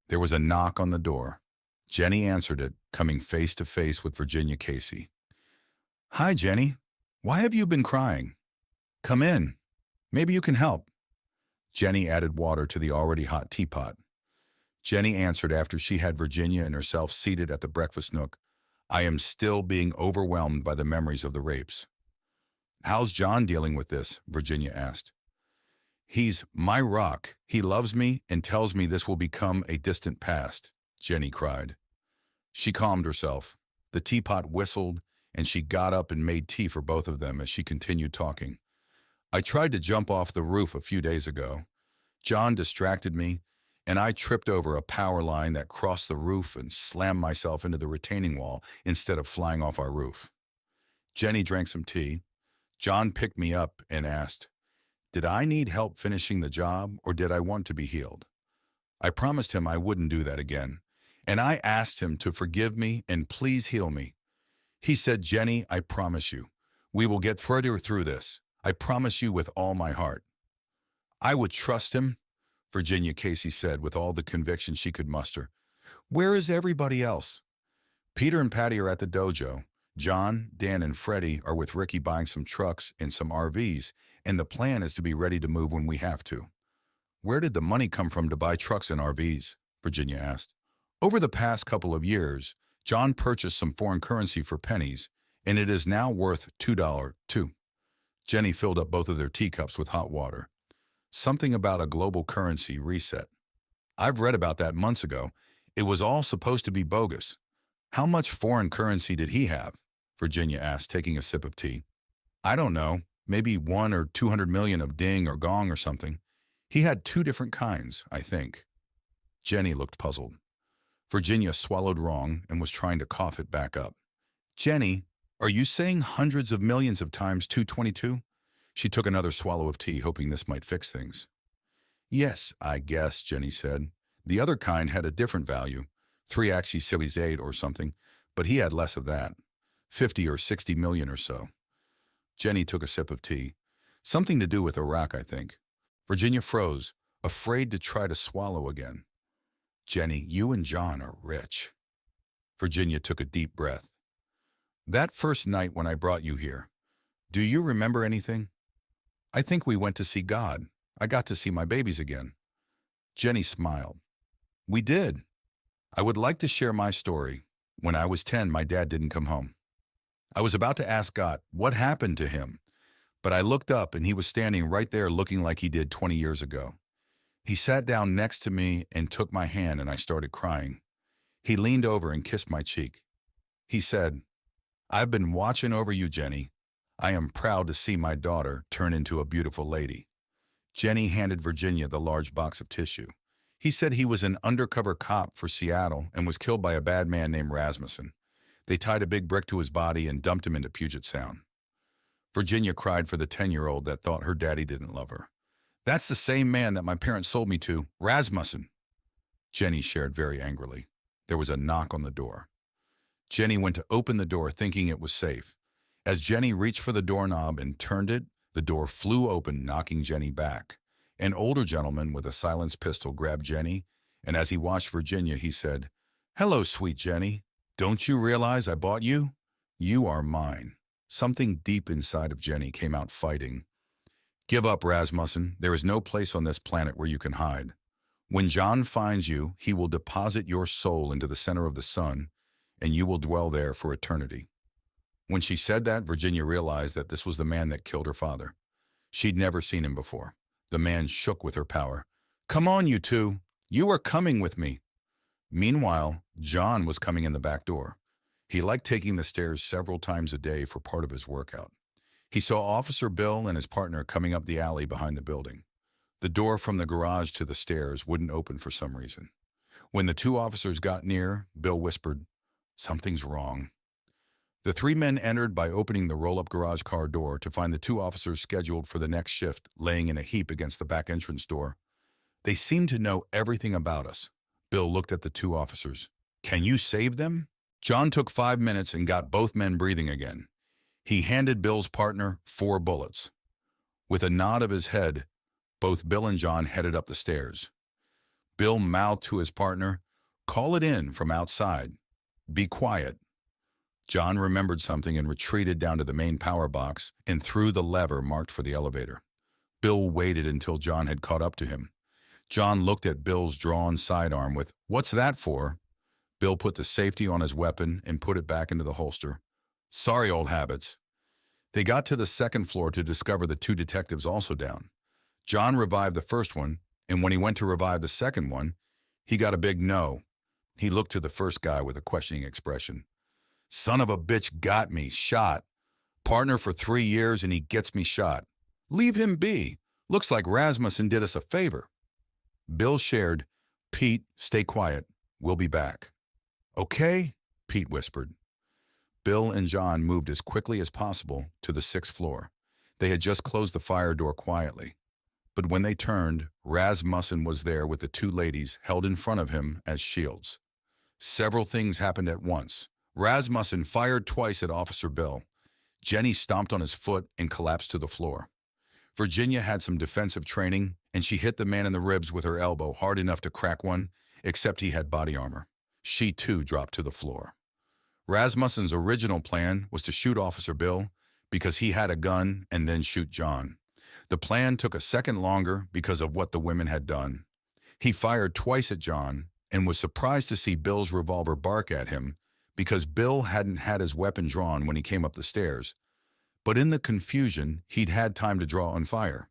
There was a knock on the door. Jenny answered it, coming face to face with Virginia Casey. "Hi, Jenny. Why have you been crying? Come in. Maybe you can help." Jenny added water to the already hot teapot. Jenny answered after she had Virginia and herself seated at the breakfast nook. "I am still being overwhelmed by the memories of the rapes." "How's John dealing with this?" Virginia asked. "He's my rock. He loves me and tells me this will become a distant past," Jenny cried. She calmed herself. The teapot whistled, and she got up and made tea for both of them as she continued talking. "I tried to jump off the roof a few days ago. John distracted me, and I tripped over a power line that crossed the roof and slammed myself into the retaining wall instead of flying off our roof." Jenny drank some tea. John picked me up and asked, "Did I need help finishing the job, or did I want to be healed?" I promised him I wouldn't do that again, and I asked him to forgive me and please heal me. He said, "Jenny, I promise you, we will get further through this. I promise you with all my heart." "I would trust him," Virginia Casey said with all the conviction she could muster. "Where is everybody else?" "Peter and Patty are at the dojo. John, Dan, and Freddie are with Ricky buying some trucks and some RVs, and the plan is to be ready to move when we have to." "Where did the money come from to buy trucks and RVs?" Virginia asked. "Over the past couple of years, John purchased some foreign currency for pennies, and it is now worth $2 too." Jenny filled up both of their teacups with hot water. "Something about a global currency reset. I've read about that months ago. It was all supposed to be bogus." "How much foreign currency did he have?" Virginia asked, taking a sip of tea. "I don't know. Maybe 1 or 200 million of ding or gong or something. He had 2 different kinds, I think." Jenny looked puzzled. Virginia swallowed wrong and was trying to cough it back up. "Jenny, are you saying hundreds of millions of times 222? She took another swallow of tea, hoping this might fix things. "Yes, I guess," Jenny said. "The other kind had a different value, 3-axis Series 8 or something, but he had less of that, 50 or 60 million or so." Jenny took a sip of tea. "Something to do with Iraq, I think." Virginia froze, afraid to try to swallow again. "Jenny, you and John are rich." Virginia took a deep breath. "That first night when I brought you here, do you remember anything?" "I think we went to see God. I got to see my babies again." Jenny smiled. "We did. I would like to share my story. When I was 10, my dad didn't come home. I was about to ask God what happened to him, but I looked up and he was standing right there looking like he did 20 years ago. He sat down next to me and took my hand, and I started crying. He leaned over and kissed my cheek. He said, 'I've been watching over you, Jenny. I am proud to see my daughter turn into a beautiful lady.'" Jenny handed Virginia the large box of tissue. "He said he was an undercover cop for Seattle and was killed by a bad man named Rasmussen. They tied a big brick to his body and dumped him into Puget Sound." Virginia cried for the 10-year-old that thought her daddy didn't love her. "That's the same man that my parents sold me to, Rasmussen." Jenny shared very angrily. There was a knock on the door. Jenny went to open the door thinking it was safe. As Jenny reached for the doorknob and turned it, the door flew open, knocking Jenny back. An older gentleman with a silenced pistol grabbed Jenny, and as he watched Virginia, he said, "Hello, sweet Jenny. Don't you realize I bought you? You are mine." Something deep inside of Jenny came out fighting. "Give up, Rasmussen. There is no place on this planet where you can hide. When John finds you, he will deposit your soul into the center of the sun, and you will dwell there for eternity." When she said that, Virginia realized that this was the man that killed her father. She'd never seen him before. The man shook with her power. "Come on, you two. You are coming with me." Meanwhile, John was coming in the back door. He liked taking the stairs several times a day for part of his workout. He saw Officer Bill and his partner coming up the alley behind the building. The door from the garage to the stairs wouldn't open for some reason. When the 2 officers got near, Bill whispered, "Something's wrong." The 3 men entered by opening the roll-up garage car door to find the 2 officers scheduled for the next shift laying in a heap against the back entrance door. "They seem to know everything about us." Bill looked at the 2 officers. "Can you save them?" John took 5 minutes and got both men breathing again. He handed Bill's partner 4 bullets. With a nod of his head, both Bill and John headed up the stairs. Bill mouthed to his partner, "Call it in from outside. Be quiet." John remembered something and retreated down to the main power box and threw the lever marked for the elevator. Bill waited until John had caught up to him. John looked at Bill's drawn sidearm with, "What's that for?" Bill put the safety on his weapon and put it back into the holster. "Sorry, old habits." They got to the second floor to discover the two detectives also down. John revived the first one, and when he went to revive the second one, he got a big no. He looked to the first guy with a questioning expression. "Son of a bitch got me, shot. Partner for 3 years and he gets me shot. Leave him be. Looks like Rasmussen did us a favor." Bill shared, "Pete, stay quiet. We'll be back." "Okay," Pete whispered. Bill and John moved as quickly as possible to the 6th floor. They had just closed the fire door quietly. But when they turned, Rasmussen was there with the two ladies held in front of him as shields. Several things happened at once. Rasmussen fired twice at Officer Bill. Jenny stomped on his foot and collapsed to the floor. Virginia had some defensive training, and she hit the man in the ribs with her elbow hard enough to crack one, except he had body armor. She too dropped to the floor. Rasmussen's original plan was to shoot Officer Bill because he had a gun and then shoot John. The plan took a second longer because of what the women had done. He fired twice at John and was surprised to see Bill's revolver bark at him because Bill hadn't had his weapon drawn when he came up the stairs. But in the confusion, he'd had time to draw and fire.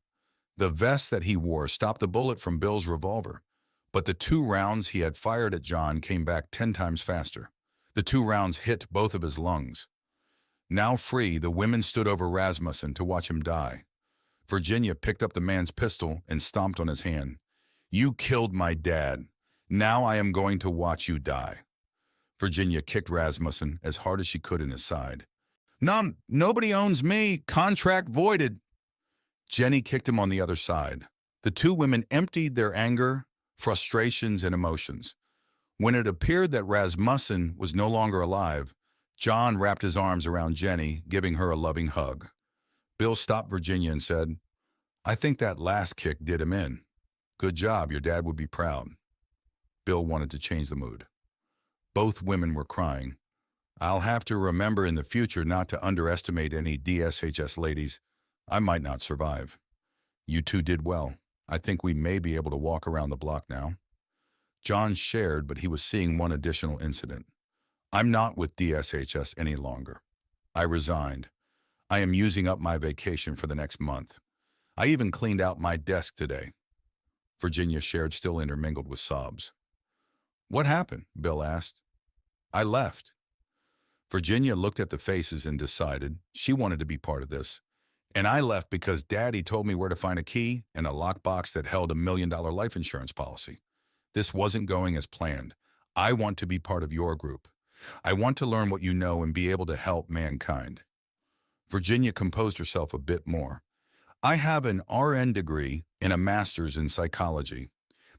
The vest that he wore stopped the bullet from Bill's revolver, but the 2 rounds he had fired at John came back 10 times faster. The 2 rounds hit both of his lungs. Now free, the women stood over Rasmussen to watch him die. Virginia picked up the man's pistol and stomped on his hand. "You killed my dad. Now I am going to watch you die." Virginia kicked Rasmussen as hard as she could in his side. Nobody owns me. Contract voided." Jenny kicked him on the other side. The 2 women emptied their anger, frustrations, and emotions. When it appeared that Rasmussen was no longer alive, John wrapped his arms around Jenny, giving her a loving hug. Bill stopped Virginia and said, "I think that last kick did him in. Good job, your dad would be proud." Bill wanted to change the mood. Both women were crying. "I'll have to remember in the future not to underestimate any DSHS ladies. I might not survive." "You two did well. I think we may be able to walk around the block now." John shared, but he was seeing one additional incident. "I'm not with DSHS any longer. I resigned. I am using up my vacation for the next month. I even cleaned out my desk today." Virginia shared, still intermingled with sobs. "What happened?" Bill asked. "I left." Virginia looked at the faces and decided she wanted to be part of this. "And I left because Daddy told me where to find a key and a lockbox that held $1 million life insurance policy. This wasn't going as planned. I want to be part of your group. I want to learn what you know and be able to help mankind." Virginia composed herself a bit more. "I have an RN degree and a master's in psychology.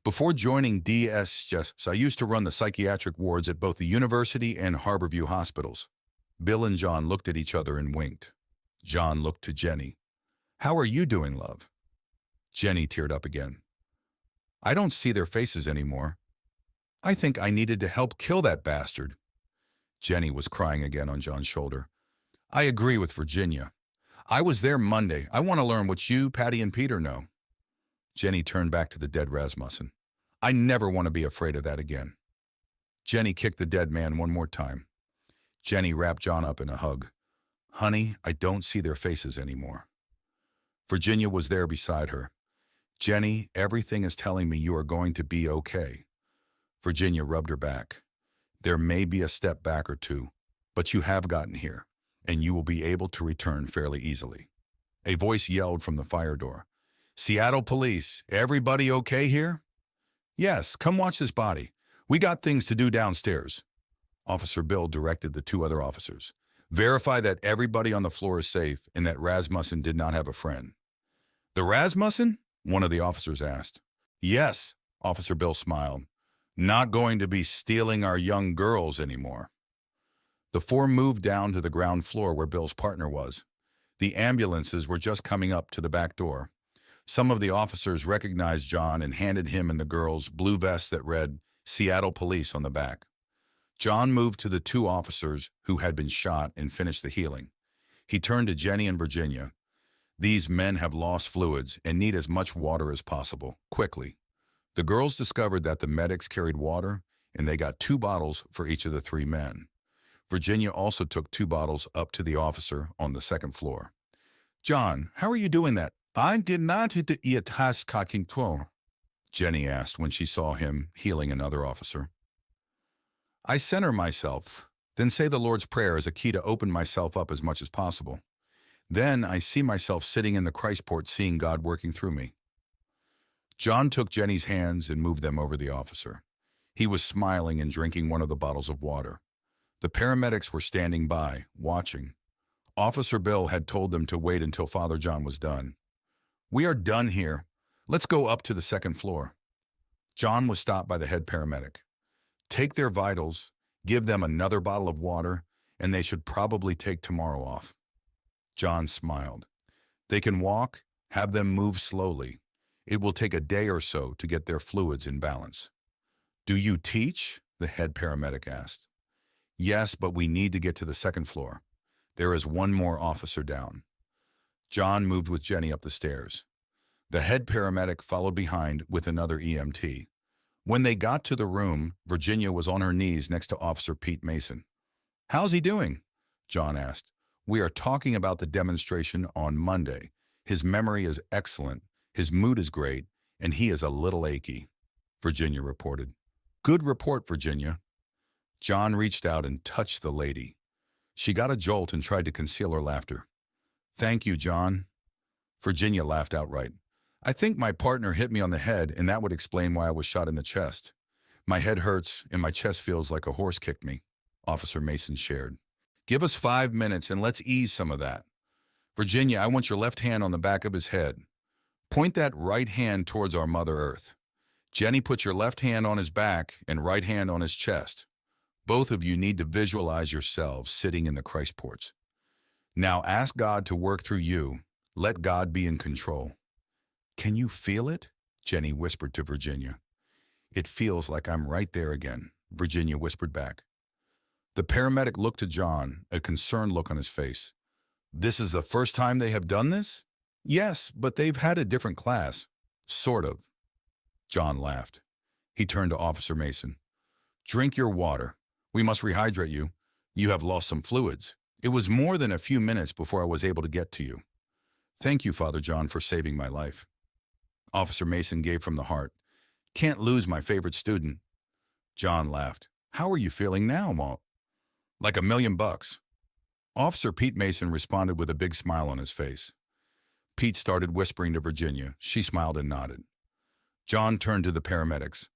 Before joining DSHS, I used to run the psychiatric wards at both the University and Harborview hospitals." Bill and John looked at each other and winked. John looked to Jenny. "How are you doing, love?" Jenny teared up again. "I don't see their faces anymore. I think I needed to help kill that bastard." Jenny was crying again on John's shoulder. "I agree with Virginia. I was there Monday. I want to learn what you, Patty, and Peter know." Jenny turned back to the dead Rasmussen. "I never want to be afraid of that again." Jenny kicked the dead man one more time. Jenny wrapped John up in a hug. "Honey, I don't see their faces anymore." Virginia was there beside her. "Jenny, everything is telling me you are going to be okay." Virginia rubbed her back. "There may be a step back or two, but you have gotten here, and you will be able to return fairly easily." A voice yelled from the fire door. "Seattle Police, everybody okay here?" "Yes, come watch this body. We got things to do downstairs." Officer Bill directed the 2 other officers. "Verify that everybody on the floor is safe and that Rasmussen did not have a friend." "The Rasmussen?" one of the officers asked. "Yes," Officer Bill smiled. "Not going to be stealing our young girls anymore." The 4 moved down to the ground floor where Bill's partner was. The ambulances were just coming up to the back door. Some of the officers recognized John and handed him and the girls blue vests that read Seattle Police on the back. John moved to the two officers who had been shot and finished the healing. He turned to Jenny and Virginia. These men have lost fluids and need as much water as possible, quickly. The girls discovered that the medics carried water, and they got 2 bottles for each of the 3 men. Virginia also took 2 bottles up to the officer on the 2nd floor. "John, how are you doing that?" "I did not hit the task cocking tour," Jenny asked when she saw him healing another officer. "I center myself, then say the Lord's Prayer as a key to open myself up as much as possible. Then I see myself sitting in the Christport seeing God working through me." John took Jenny's hands and moved them over the officer. He was smiling and drinking one of the bottles of water. The paramedics were standing by, watching. Officer Bill had told them to wait until Father John was done. "We are done here. Let's go up to the 2nd floor." John was stopped by the head paramedic. "Take their vitals, give them another bottle of water, and they should probably take tomorrow off." John smiled. "They can walk, have them move slowly. It will take a day or so to get their fluids in balance." "Do you teach?" the head paramedic asked. "Yes, but we need to get to the 2nd floor. There is one more officer down." John moved with Jenny up the stairs. The head paramedic followed behind with another EMT. When they got to the room, Virginia was on her knees next to Officer Pete Mason. "How's he doing?" John asked. "We are talking about the demonstration on Monday. His memory is excellent, his mood is great, and he is a little achy," Virginia reported. "Good report, Virginia." John reached out and touched the lady. She got a jolt and tried to conceal her laughter. "Thank you, John." Virginia laughed outright. "I think my partner hit me on the head, and that would explain why I was shot in the chest. My head hurts, and my chest feels like a horse kicked me," Officer Mason shared. "Give us 5 minutes, and let's ease some of that. Virginia, I want your left hand on the back of his head. Point that right hand towards our Mother Earth. Jenny, put your left hand on his back and right hand on his chest. Both of you need to visualize yourselves sitting in the Christports. Now ask God to work through you. Let God be in control." "Can you feel it?" Jenny whispered to Virginia. "It feels like I'm right there again," Virginia whispered back. The paramedic looked to John, a concerned look on his face. "This is the first time they have done this?" "Yes, but they've had a different class." "Sort of." John laughed. He turned to Officer Mason. "Drink your water. We must rehydrate you. You have lost some fluids. It was more than a few minutes before I was able to get to you." "Thank you, Father John, for saving my life." Officer Mason gave from the heart. "Can't lose my favorite student." John laughed. "How are you feeling now, Walt?" "Like $1,000,000. Officer Pete Mason responded with a big smile on his face. Pete started whispering to Virginia. She smiled and nodded. John turned to the paramedics.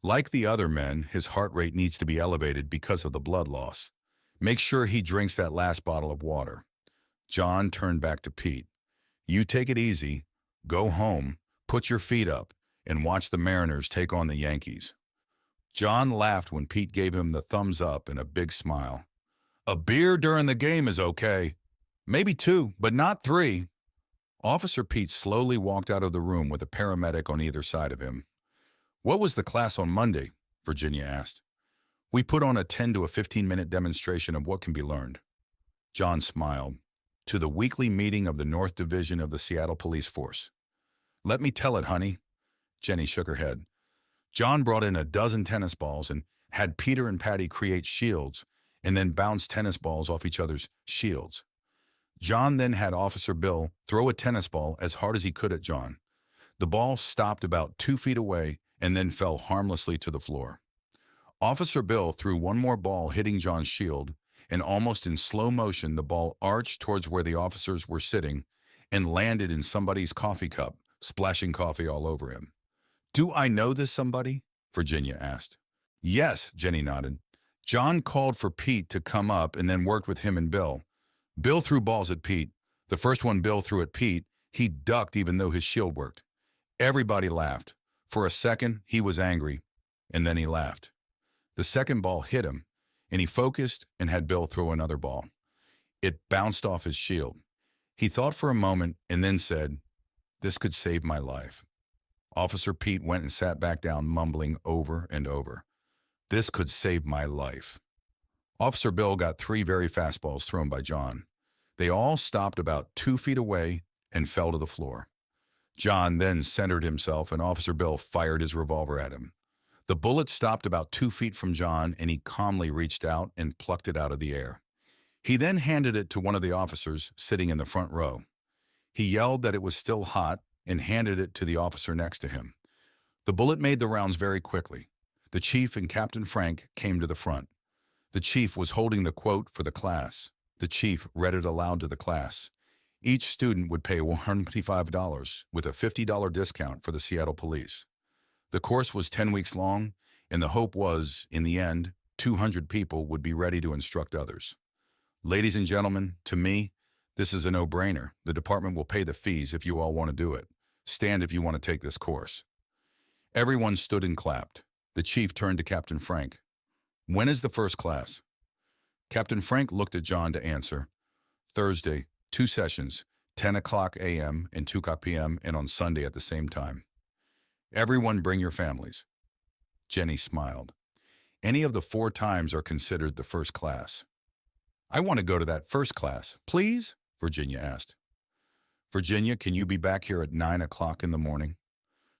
"Like the other men, his heart rate needs to be elevated because of the blood loss. Make sure he drinks that last bottle of water." John turned back to Pete. "You take it easy. Go home, put your feet up, and watch the Mariners take on the Yankees." John laughed when Pete gave him the thumbs up and a big smile. "A beer during the game is okay. Maybe 2, but not 3. Officer Pete slowly walked out of the room with a paramedic on either side of him. "What was the class on Monday?" Virginia asked. "We put on a 10 to a 15-minute demonstration of what can be learned." John smiled. "To the weekly meeting of the North Division of the Seattle Police Force." "Let me tell it, honey." Jenny shook her head. John brought in a dozen tennis balls and had Peter and Patty create shields and then bounce tennis balls off each other's shields. John then had Officer Bill throw a tennis ball as hard as he could at John. The ball stopped about 2 feet away and then fell harmlessly to the floor. Officer Bill threw one more ball hitting John's shield, and almost in slow motion the ball arched towards where the officers were sitting and landed in somebody's coffee cup, splashing coffee all over him. "Do I know this somebody?" Virginia asked. "Yes," Jenny nodded. "John called for Pete to come up and then worked with him and Bill. Bill threw balls at Pete. The first one Bill threw at Pete, he ducked even though his shield worked. Everybody laughed. For a second, he was angry, and then he laughed. The second ball hit him, and he focused and had Bill throw another ball. It bounced off his shield. He thought for a moment and then said, This could save my life. Officer Pete went and sat back down, mumbling over and over. This could save my life. Officer Bill got 3 very fastballs thrown by John. They all stopped about 2 feet away and fell to the floor. John then centered himself and Officer Bill fired his revolver at him. The bullet stopped about 2 feet from John and he calmly reached out and plucked it out of the air. He then handed it to one of the officers sitting in the front row. He yelled that it was still hot and handed it to the officer next to him. The bullet made the rounds very quickly. The chief and Captain Frank came to the front. The chief was holding the quote for the class. The chief read it aloud to the class. Each student would pay $125 with a $50 discount for the Seattle Police. The course was 10 weeks long, and the hope was, in the end, 200 people would be ready to instruct others. Ladies and gentlemen, to me, this is a no-brainer. The department will pay the fees if you all want to do it. Stand if you want to take this course. Everyone stood and clapped. The chief turned to Captain Frank. When is the first class? Captain Frank looked at John to answer. Thursday, 2 sessions, 10 o'clock a.m. and 2 o'clock p.m. and on Sunday at the same time. Everyone bring your families. Jenny smiled. Any of the 4 times are considered the first class. I want to go to that first class, please, Virginia asked. Virginia, can you be back here at 9 o'clock in the morning?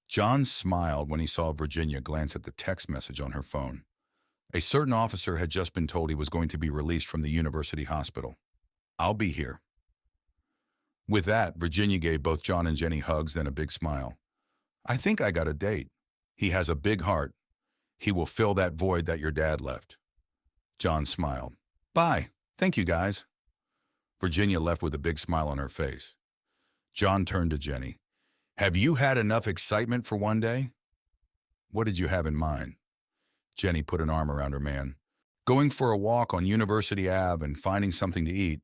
John smiled when he saw Virginia glance at the text message on her phone. A certain officer had just been told he was going to be released from the university hospital. I'll be here. With that, Virginia gave both John and Jenny hugs, then a big smile. I think I got a date. He has a big heart. He will fill that void that your dad left. John smiled. Bye. Thank you, guys. Virginia left with a big smile on her face. John turned to Jenny. Have you had enough excitement for one day? What did you have in mind? Jenny put an arm around her man. Going for a walk on University Ave and finding something to eat.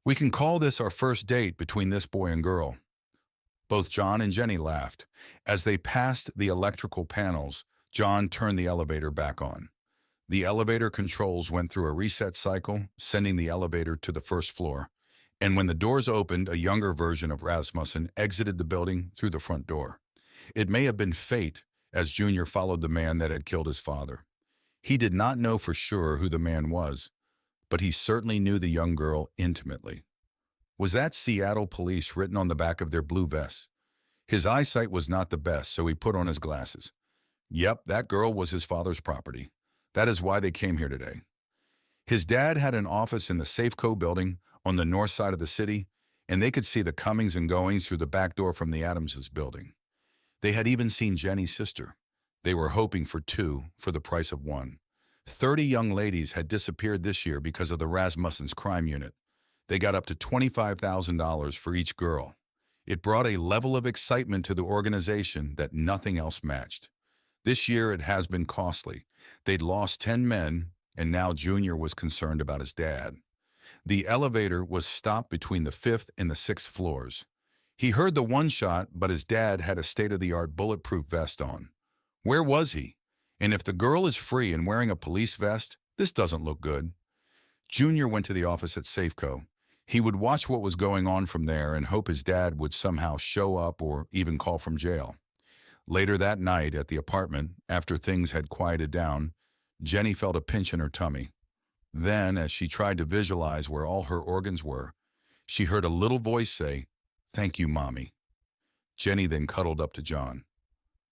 We can call this our first date between this boy and girl. Both John and Jenny laughed. As they passed the electrical panels, John turned the elevator back on. The elevator controls went through a reset cycle, sending the elevator to the first floor. And when the doors opened, a younger version of Rasmussen exited the building through the front door. It may have been fate, as Junior followed the man that had killed his father. He did not know for sure who the man was, but he certainly knew the young girl intimately. Was that Seattle Police written on the back of their blue vests? His eyesight was not the best, so he put on his glasses. Yep, that girl was his father's property. That is why they came here today. His dad had an office in the Safeco building on the north side of the city, and they could see the comings and goings through the back door from the Adamses building. They had even seen Jenny's sister. They were hoping for 2 for the price of 1. 30 young ladies had disappeared this year because of the Rasmussen's crime unit. They got up to $25,000 for each girl. It brought a level of excitement to the organization that nothing else matched. This year it has been costly. They'd lost 10 men, and now Junior was concerned about his dad. The elevator was stopped between the 5th and the 6th floors. He heard the 1 shot, but his dad had a state-of-the-art bulletproof vest on. Where was he? And if the girl is free and wearing a police vest, this doesn't look good. Junior went to the office at Safeco. He would watch what was going on from there and hope his dad would somehow show up or even call from jail. Later that night at the apartment, after things had quieted down, Jenny felt a pinch in her tummy. Then, as she tried to visualize where all her organs were, she heard a little voice say, "Thank you, Mommy." Jenny then cuddled up to John.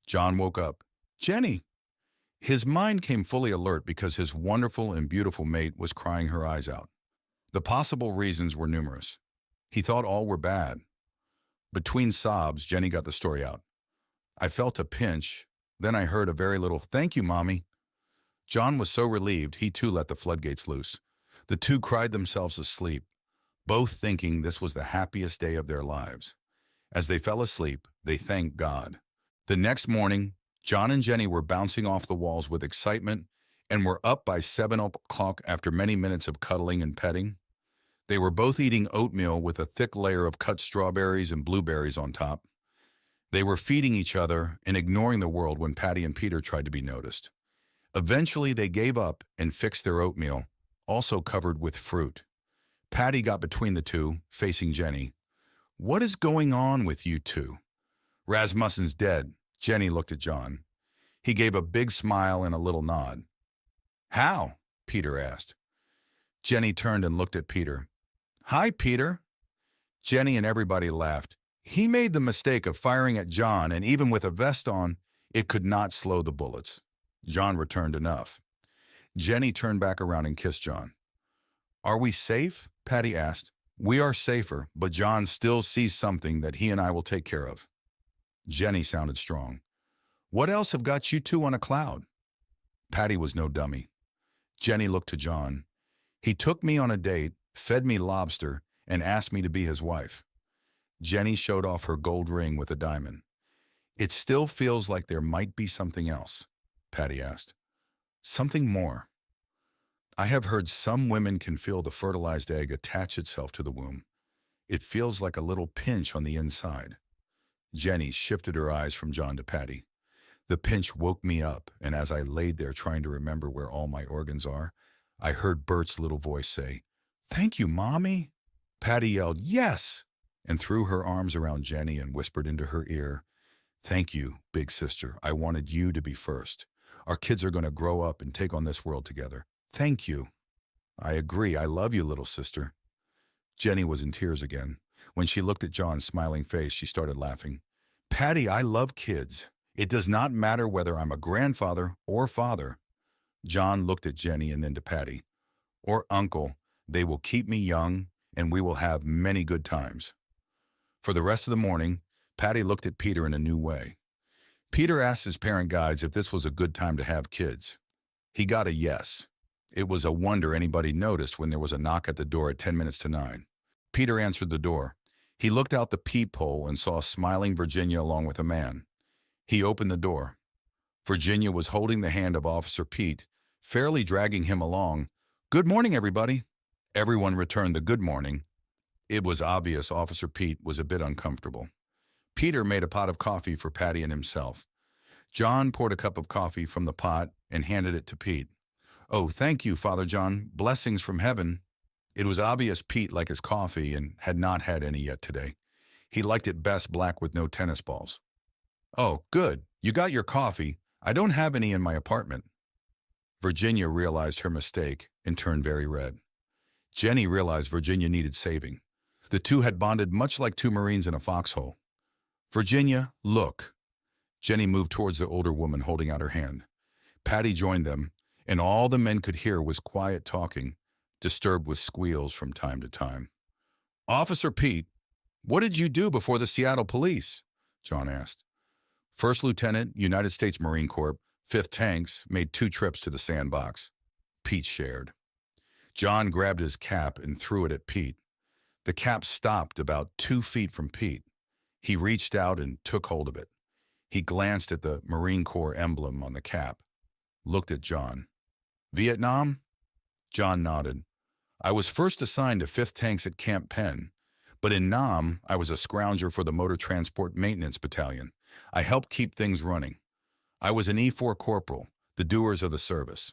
John woke up. "Jenny!" His mind came fully alert because his wonderful and beautiful mate was crying her eyes out. The possible reasons were numerous. He thought all were bad. Between sobs, Jenny got the story out. I felt a pinch, then I heard a very little, "Thank you, Mommy." John was so relieved, he too let the floodgates loose. The 2 cried themselves asleep, both thinking this was the happiest day of their lives. As they fell asleep, they thanked God. The next morning, John and Jenny were bouncing off the walls with excitement and were up by 7 o'clock after many minutes of cuddling and petting. They were both eating oatmeal with a thick layer of cut strawberries and blueberries on top. They were feeding each other and ignoring the world when Patty and Peter tried to be noticed. Eventually, they gave up and fixed their oatmeal, also covered with fruit. Patty got between the 2, facing Jenny. "What is going on with you 2? Rasmussen's dead. Jenny looked at John. He gave a big smile and a little nod. How? Peter asked. Jenny turned and looked at Peter. Hi, Peter. Jenny and everybody laughed. He made the mistake of firing at John, and even with a vest on, it could not slow the bullets. John returned enough. Jenny turned back around and kissed John. Are we safe? Patty asked. We are safer, but John still sees something that he and I will take care of. Jenny sounded strong. What else have got you two on a cloud? Patty was no dummy. Jenny looked to John. He took me on a date, fed me lobster, and asked me to be his wife. Jenny showed off her gold ring with a diamond. It still feels like there might be something else, Patty asked. Something more. I have heard some women can feel the fertilized egg attach itself to the womb. It feels like a little pinch on the inside. Jenny shifted her eyes from John to Patty. The pinch woke me up, and as I laid there trying to remember where all my organs are, I heard Bert's little voice say, Thank you, Mommy. Patty yelled, Yes, and threw her arms around Jenny and whispered into her ear, Thank you, big sister. I wanted you to be first. Our kids are going to grow up and take on this world together. Thank you. I agree. I love you, little sister. Jenny was in tears again. When she looked at John's smiling face, she started laughing. Patty, I love kids. It does not matter whether I'm a grandfather or father. John looked at Jenny and then to Patty. Or uncle. They will keep me young, and we will have many good times. For the rest of the morning, Patty looked at Peter in a new way. Peter asked his parent guides if this was a good time to have kids. He got a yes. It was a wonder anybody noticed when there was a knock at the door at 10 minutes to 9. Peter answered the door. He looked out the peephole and saw smiling Virginia along with a man. He opened the door. Virginia was holding the hand of Officer Pete, fairly dragging him along. Good morning, everybody. Everyone returned the good morning. It was obvious Officer Pete was a bit uncomfortable. Peter made a pot of coffee for Patty and himself. John poured a cup of coffee from the pot and handed it to Pete. Oh, thank you, Father John. Blessings from heaven. It was obvious Pete liked his coffee and had not had any yet today. He liked it best black with no tennis balls. Oh, good. You got your coffee. I don't have any in my apartment. Virginia realized her mistake and turned very red. Jenny realized Virginia needed saving. The two had bonded much like two Marines in a foxhole. Virginia, look. Jenny moved towards the older woman holding out her hand. Patty joined them, and all the men could hear was quiet talking, disturbed with squeals from time to time. Officer Pete, what did you do before the Seattle Police? John asked. First Lieutenant, United States Marine Corps, 5th Tanks, made 2 trips to the sandbox. Pete shared. John grabbed his cap and threw it at Pete. The cap stopped about 2 feet from Pete. He reached out and took hold of it. He glanced at the Marine Corps emblem on the cap, looked at John. Vietnam? John nodded. I was first assigned to 5th Tanks at Camp Penn, but in Nam, I was a scrounger for the Motor Transport Maintenance Battalion. I helped keep things running. I was an E4 corporal, the doers of the service.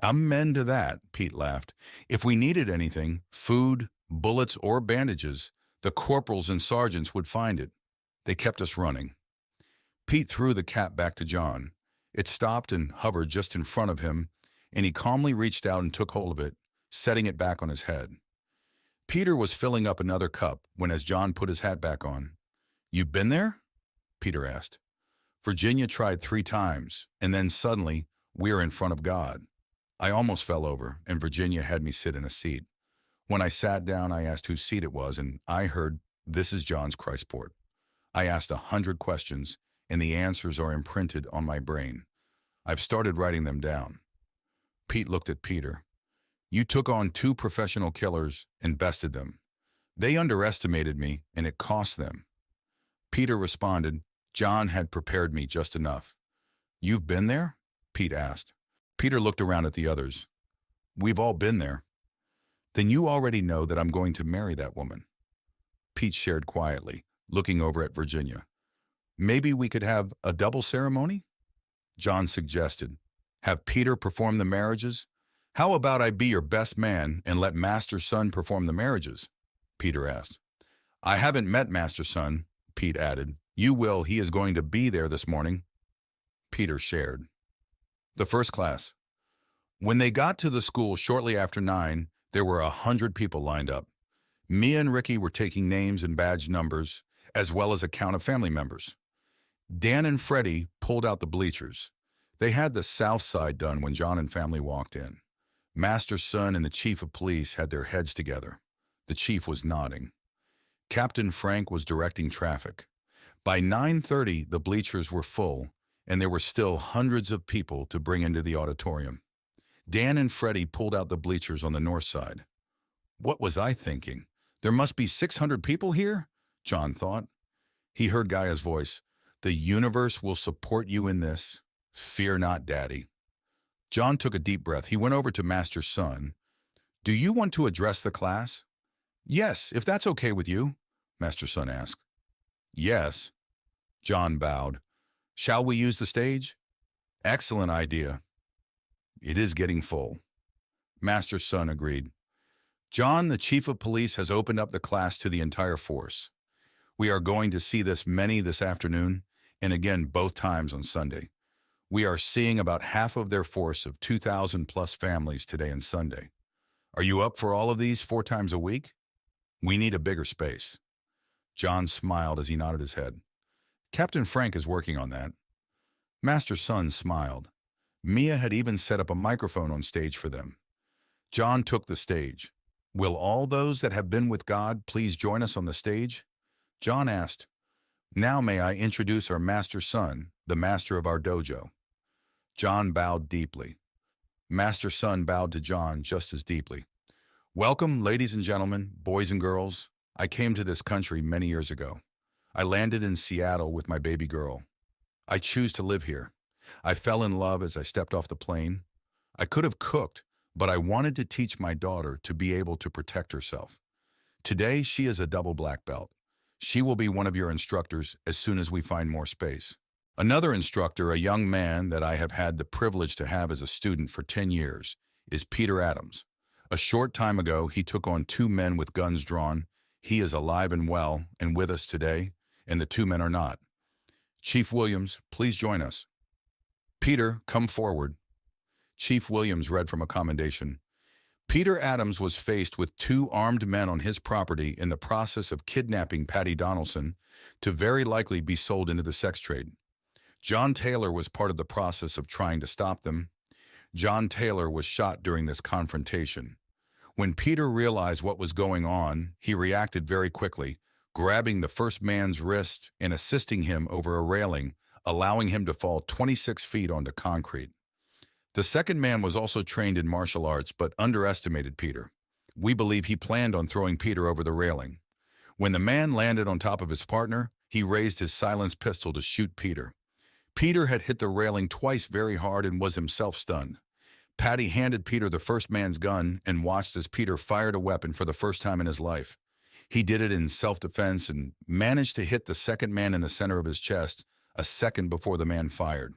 Amen to that, Pete laughed. If we needed anything, food, bullets, or bandages, the corporals and sergeants would find it. They kept us running. Pete threw the cap back to John. It stopped and hovered just in front of him, and he calmly reached out and took hold of it, setting it back on his head. Peter was filling up another cup when, as John put his hat back on, "You've been there?" Peter asked. Virginia tried 3 times, and then suddenly, "We're in front of God." I almost fell over, and Virginia had me sit in a seat. When I sat down, I asked whose seat it was, and I heard, "This is John's Christport." I asked 100 questions, and the answers are imprinted on my brain. I've started writing them down. Pete looked at Peter. You took on 2 professional killers and bested them. They underestimated me, and it cost them. Peter responded, John had prepared me just enough. You've been there? Pete asked. Peter looked around at the others. We've all been there. Then you already know that I'm going to marry that woman. Pete shared quietly, looking over at Virginia. Maybe we could have a double ceremony? John suggested. Have Peter perform the marriages? How about I be your best man and let Master Son perform the marriages? Peter asked. I haven't met Master Son, Pete added, You will, he is going to be there this morning, Peter shared. The first class. When they got to the school shortly after 9, there were 100 people lined up. Mia and Ricky were taking names and badge numbers, as well as a count of family members. Dan and Freddie pulled out the bleachers. They had the south side done when John and family walked in. Master's son and the chief of police had their heads together. The chief was nodding. Captain Frank was directing traffic. By 9:30, the bleachers were full, and there were still hundreds of people to bring into the auditorium. Dan and Freddie pulled out the bleachers on the north side. What was I thinking? There must be 600 people here? John thought. He heard Gaia's voice. The universe will support you in this. Fear not, Daddy. John took a deep breath. He went over to Master's son. Do you want to address the class? Yes, if that's okay with you, Master's son asked. Yes. John bowed. Shall we use the stage? Excellent idea. It is getting full. Master's son agreed. John, the chief of police, has opened up the class to the entire force. We are going to see many this afternoon, and again both times on Sunday. We are seeing about half of their force of 2,000 plus families today and Sunday. Are you up for all of these 4 times a week? We need a bigger space. John smiled as he nodded his head. Captain Frank is working on that. Master's son smiled. Mia had even set up a microphone on stage for them. John took the stage. Will all those that have been with God please join us on the stage? John asked. Now may I introduce our master's son, the master of our dojo. John bowed deeply. Master's son bowed to John just as deeply. Welcome, ladies and gentlemen, boys and girls. I came to this country many years ago. I landed in Seattle with my baby girl. I choose to live here. I fell in love as I stepped off the plane. I could have cooked, but I wanted to teach my daughter to be able to protect herself. Today, she is a double black belt. She will be one of your instructors as soon as we find more space. Another instructor, a young man that I have had the privilege to have as a student for 10 years, is Peter Adams. A short time ago, he took on 2 men with guns drawn. He is alive and well and with us today, and the 2 men are not. Chief Williams, please join us. Peter, come forward. Chief Williams read from a commendation. Peter Adams was faced with 2 armed men on his property in the process of kidnapping Patty Donaldson to very likely be sold into the sex trade. John Taylor was part of the process of trying to stop them. John Taylor was shot during this confrontation. When Peter realized what was going on, he reacted very quickly, grabbing the first man's wrist and assisting him over a railing, allowing him to fall 26 feet onto concrete. The second man was also trained in martial arts but underestimated Peter. We believe he planned on throwing Peter over the railing. When the man landed on top of his partner, he raised his silenced pistol to shoot Peter. Peter had hit the railing twice very hard and was himself stunned. Patty handed Peter the first man's gun and watched as Peter fired a weapon for the first time in his life. He did it in self-defense and managed to hit the second man in the center of his chest a second before the man fired.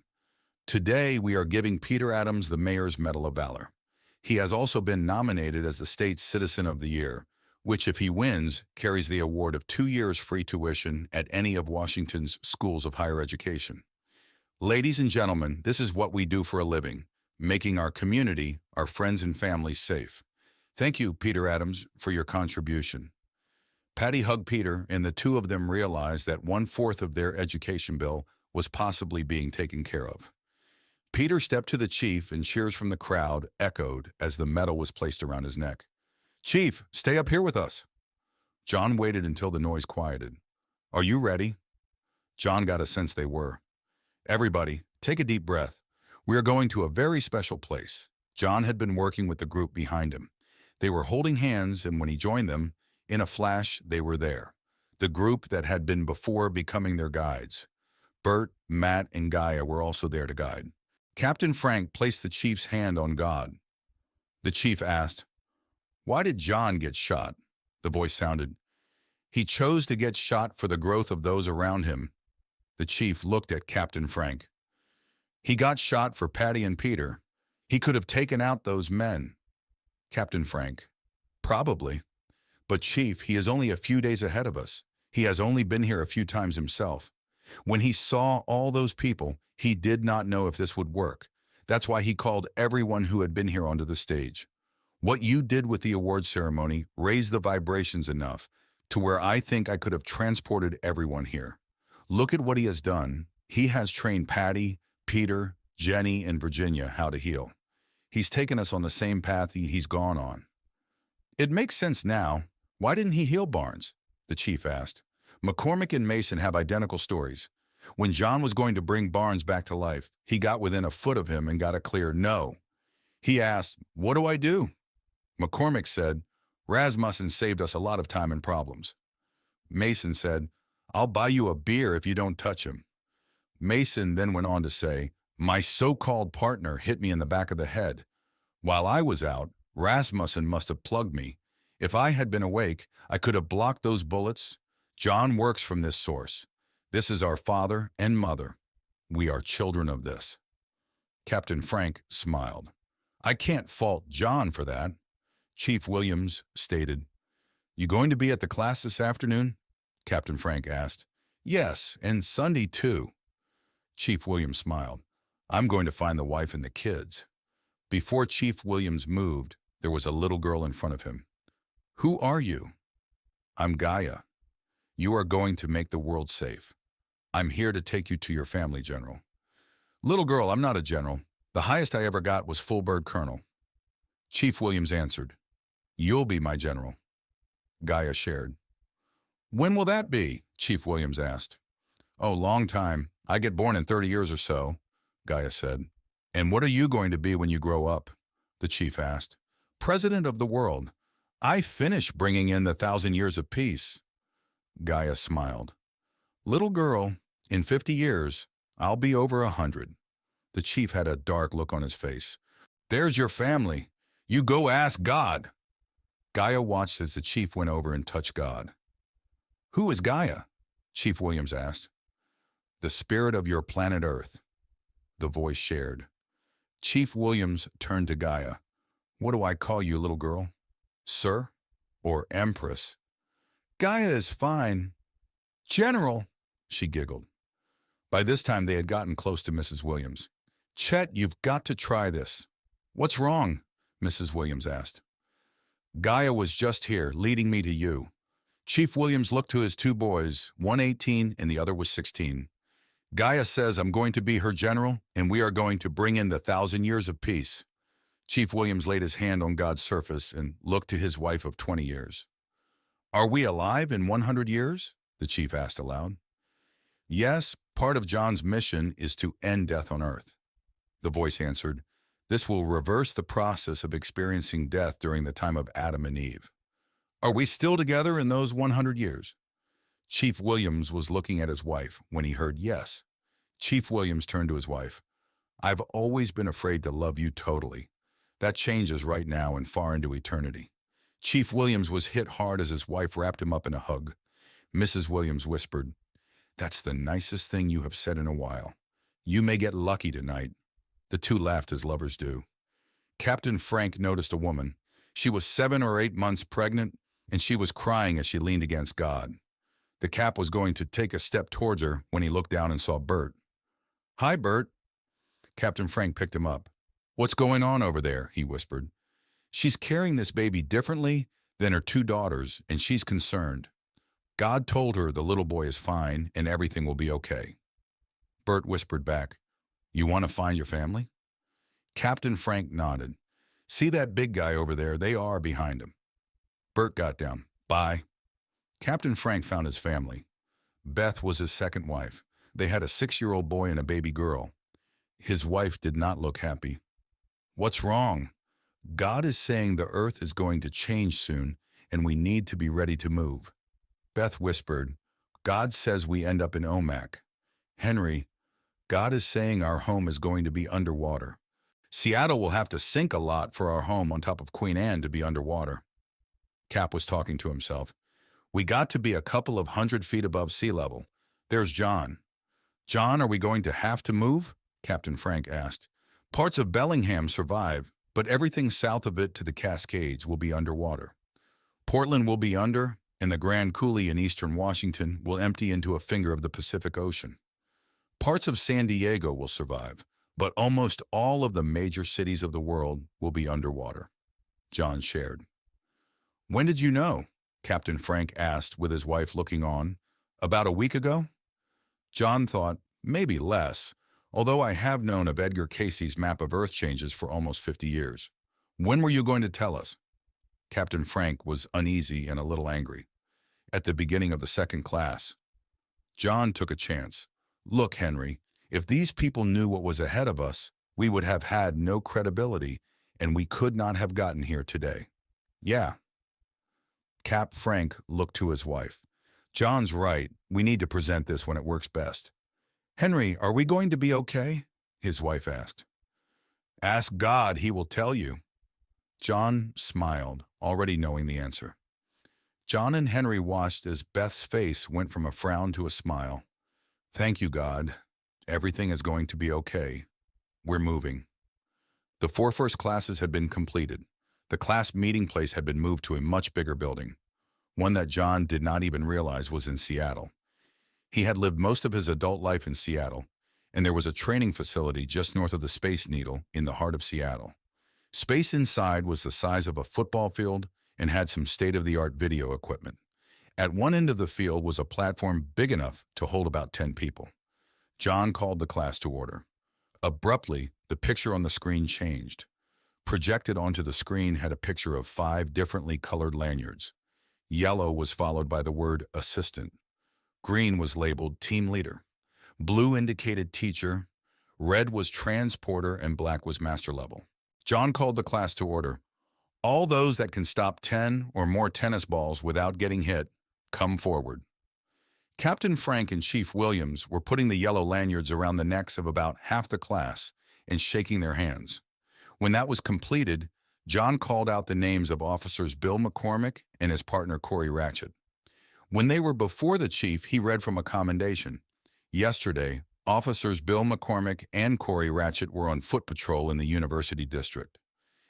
Today, we are giving Peter Adams the Mayor's Medal of Valor. He has also been nominated as the State's Citizen of the Year, which, if he wins, carries the award of 2 years free tuition at any of Washington's schools of higher education. Ladies and gentlemen, this is what we do for a living, making our community, our friends and families safe. Thank you, Peter Adams, for your contribution. Patty hugged Peter, and the 2 of them realized that 1/4 of their education bill was possibly being taken care of. Peter stepped to the chief, and cheers from the crowd echoed as the medal was placed around his neck. Chief, stay up here with us. John waited until the noise quieted. Are you ready? John got a sense they were. Everybody, take a deep breath. We are going to a very special place. John had been working with the group behind him. They were holding hands, and when he joined them, in a flash, they were there. The group that had been before becoming their guides. Bert, Matt, and Gaia were also there to guide. Captain Frank placed the chief's hand on God. The chief asked, Why did John get shot? The voice sounded. He chose to get shot for the growth of those around him. The chief looked at Captain Frank. He got shot for Patty and Peter. He could have taken out those men. Captain Frank. Probably. But Chief, he is only a few days ahead of us. He has only been here a few times himself. When he saw all those people, he did not know if this would work. That's why he called everyone who had been here onto the stage. What you did with the award ceremony raised the vibrations enough to where I think I could have transported everyone here. Look at what he has done. He has trained Patty, Peter, Jenny, and Virginia how to heal. He's taken us on the same path he's gone on. It makes sense now. Why didn't he heal Barnes? The chief asked. McCormick and Mason have identical stories. When John was going to bring Barnes back to life, he got within a foot of him and got a clear no. He asked, "What do I do?" McCormick said, "Rasmussen saved us a lot of time and problems." Mason said, "I'll buy you a beer if you don't touch him." Mason then went on to say, "My so-called partner hit me in the back of the head. While I was out, Rasmussen must have plugged me. If I had been awake, I could have blocked those bullets. John works from this source. This is our father and mother. We are children of this." Captain Frank smiled. "I can't fault John for that." Chief Williams stated, "You going to be at the class this afternoon?" Captain Frank asked. "Yes, and Sunday too." Chief Williams smiled. "I'm going to find the wife and the kids." Before Chief Williams moved, there was a little girl in front of him. "Who are you?" "I'm Gaia. You are going to make the world safe. I'm here to take you to your family, General." "Little girl, I'm not a general. The highest I ever got was full bird colonel." Chief Williams answered, "You'll be my general." Gaia shared. "When will that be?" Chief Williams asked. "Oh, long time. I get born in 30 years or so," Gaia said. "And what are you going to be when you grow up?" the chief asked. "President of the world. I finished bringing in the 1,000 years of peace." Gaia smiled. "Little girl, in 50 years, I'll be over 100. The chief had a dark look on his face. "There's your family. You go ask God." Gaia watched as the chief went over and touched God. "Who is Gaia?" Chief Williams asked. "The spirit of your planet Earth," the voice shared. Chief Williams turned to Gaia. "What do I call you, little girl? Sir or Empress?" "Gaia is fine." "General," she giggled. By this time they had gotten close to Mrs. Williams. "Chet, you've got to try this." "What's wrong?" Mrs. Williams asked. "Gaia was just here, leading me to you." Chief Williams looked to his two boys, one 18 and the other was 16. "Gaia says I'm going to be her general, and we are going to bring in the 1,000 years of peace." Chief Williams laid his hand on God's surface and looked to his wife of 20 years. "Are we alive in 100 years?" the chief asked aloud. "Yes, part of John's mission is to end death on Earth." The voice answered, "This will reverse the process of experiencing death during the time of Adam and Eve." "Are we still together in those 100 years?" Chief Williams was looking at his wife when he heard yes. Chief Williams turned to his wife. "I've always been afraid to love you totally. That changes right now and far into eternity." Chief Williams was hit hard as his wife wrapped him up in a hug. Mrs. Williams whispered, "That's the nicest thing you have said in a while. You may get lucky tonight." The two laughed as lovers do. Captain Frank noticed a woman. She was 7 or 8 months pregnant, and she was crying as she leaned against God. The Cap was going to take a step towards her when he looked down and saw Bert. "Hi, Bert." Captain Frank picked him up. "What's going on over there?" he whispered. "She's carrying this baby differently than her 2 daughters, and she's concerned. God told her the little boy is fine and everything will be okay." Bert whispered back, "You want to find your family?" Captain Frank nodded. "See that big guy over there? They are behind him." Bert got down. "Bye." Captain Frank found his family. Beth was his second wife. They had a 6-year-old boy and a baby girl. His wife did not look happy. "What's wrong?" "God is saying the earth is going to change soon, and we need to be ready to move." Beth whispered, "God says we end up in Omak." "Henry, God is saying our home is going to be underwater. Seattle will have to sink a lot for our home on top of Queen Anne to be underwater." Cap was talking to himself. "We got to be a couple of 100 feet above sea level. There's John." "John, are we going to have to move?" Captain Frank asked. "Parts of Bellingham survive, but everything south of it to the Cascades will be underwater. Portland will be under, and the Grand Coulee in eastern Washington will empty into a finger of the Pacific Ocean. Parts of San Diego will survive, but almost all of the major cities of the world will be underwater, John shared. When did you know? Captain Frank asked with his wife looking on. About a week ago? John thought, maybe less, although I have known of Edgar Cayce's map of Earth changes for almost 50 years. When were you going to tell us? Captain Frank was uneasy and a little angry. At the beginning of the second class. John took a chance. Look, Henry, if these people knew what was ahead of us, we would have had no credibility, and we could not have gotten here today. Yeah. Cap Frank looked to his wife. John's right. We need to present this when it works best. Henry, are we going to be okay? His wife asked. Ask God, he will tell you. John smiled, already knowing the answer. John and Henry watched as Beth's face went from a frown to a smile. Thank you, God. Everything is going to be okay. We're moving. The 4 first classes had been completed. The class meeting place had been moved to a much bigger building, one that John did not even realize was in Seattle. He had lived most of his adult life in Seattle, and there was a training facility just north of the Space Needle in the heart of Seattle. Space inside was the size of a football field and had some state-of-the-art video equipment. At one end of the field was a platform big enough to hold about 10 people. John called the class to order. Abruptly, the picture on the screen changed. Projected onto the screen had a picture of 5 differently colored lanyards. Yellow was followed by the word assistant. Green was labeled team leader. Blue indicated teacher. Red was transporter, and black was master level. John called the class to order. All those that can stop 10 or more tennis balls without getting hit, come forward. Captain Frank and Chief Williams were putting the yellow lanyards around the necks of about half the class and shaking their hands. When that was completed, John called out the names of officers Bill McCormick and his partner Corey Ratchet. When they were before the chief, he read from a commendation. Yesterday, officers Bill McCormick and Corey Ratchet were on foot patrol in the University District.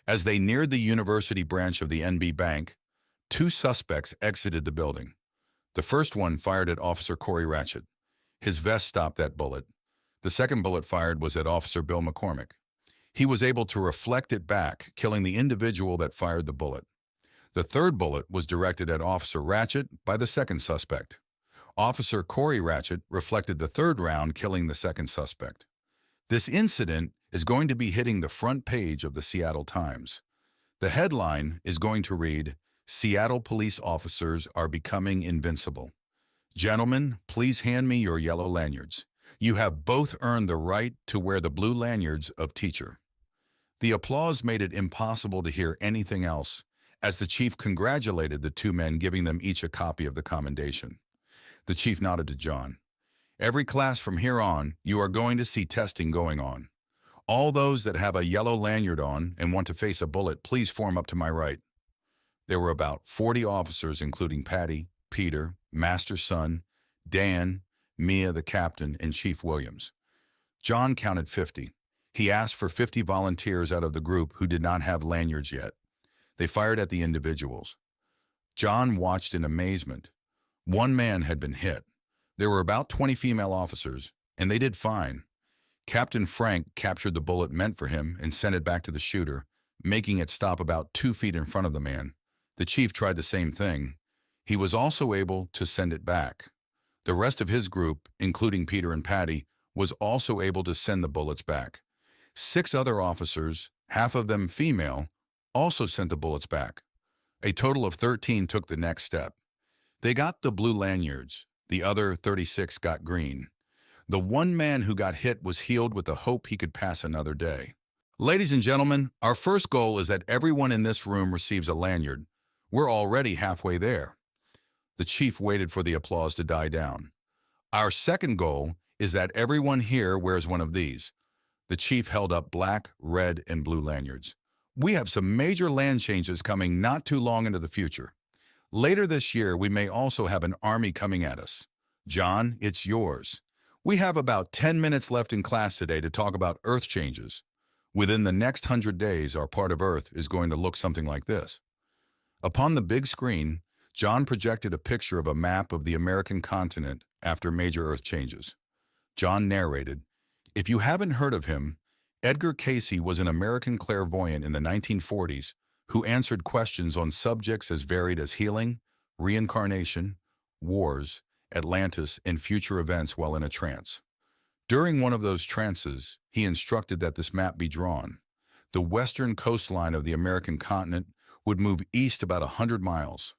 As they neared the university branch of the NB Bank, 2 suspects exited the building. The first one fired at Officer Corey Ratchet. His vest stopped that bullet. The second bullet fired was at Officer Bill McCormick. He was able to reflect it back, killing the individual that fired the bullet. The third bullet was directed at Officer Ratchet by the second suspect. Officer Corey Ratchet reflected the third round, killing the second suspect. This incident is going to be hitting the front page of the Seattle Times. The headline is going to read, Seattle police officers are becoming invincible. Gentlemen, please hand me your yellow lanyards. You have both earned the right to wear the blue lanyards of teacher. The applause made it impossible to hear anything else, as the chief congratulated the 2 men, giving them each a copy of the commendation. The chief nodded to John. Every class from here on, you are going to see testing going on. All those that have a yellow lanyard on and want to face a bullet, please form up to my right. There were about 40 officers, including Patty, Peter, Master's son, Dan, Mia the captain, and Chief Williams. John counted 50. He asked for 50 volunteers out of the group who did not have lanyards yet. They fired at the individuals. John watched in amazement. 1 man had been hit. There were about 20 female officers, and they did fine. Captain Frank captured the bullet meant for him and sent it back to the shooter, making it stop about 2 feet in front of the man. The chief tried the same thing. He was also able to send it back. The rest of his group, including Peter and Patty, was also able to send the bullets back. 6 other officers, half of them female, also sent the bullets back. A total of 13 took the next step. They got the blue lanyards. The other 36 got green. The 1 man who got hit was healed with the hope he could pass another day. Ladies and gentlemen, our first goal is that everyone in this room receives a lanyard. We're already halfway there. The chief waited for the applause to die down. Our second goal is that everyone here wears one of these. The chief held up black, red, and blue lanyards. We have some major land changes coming not too long into the future. Later this year, we may also have an army coming at us. John, it's yours. We have about 10 minutes left in class today to talk about Earth changes. Within the next 100 days, our part of Earth is going to look something like this. Upon the big screen, John projected a picture of a map of the American continent after major Earth changes. John narrated, "If you haven't heard of him, Edgar Cayce was an American clairvoyant in the 1940s who answered questions on subjects as varied as healing, reincarnation, wars, Atlantis, and future events while in a trance. During one of those trances, he instructed that this map be drawn. The western coastline of the American continent would move east about 100 miles.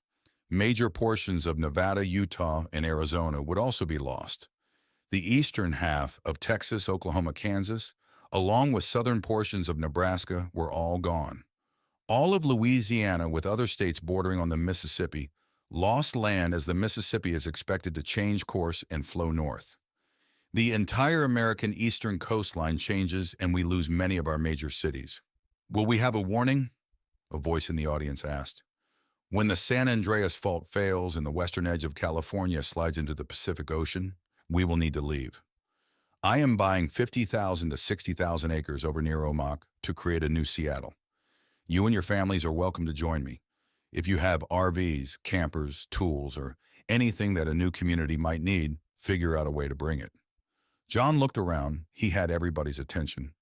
Major portions of Nevada, Utah, and Arizona would also be lost. The eastern half of Texas, Oklahoma, Kansas, along with southern portions of Nebraska, were all gone. All of Louisiana, with other states bordering on the Mississippi, lost land as the Mississippi is expected to change course and flow north. The entire American eastern coastline changes and we lose many of our major cities. Will we have a warning?" a voice in the audience asked. "When the San Andreas Fault fails and the western edge of California slides into the Pacific Ocean, we will need to leave. I am buying 50,000 to 60,000 acres over near Omak to create a new Seattle. You and your families are welcome to join me. If you have RVs, campers, tools, or anything that a new community might need, figure out a way to bring it." John looked around. He had everybody's attention.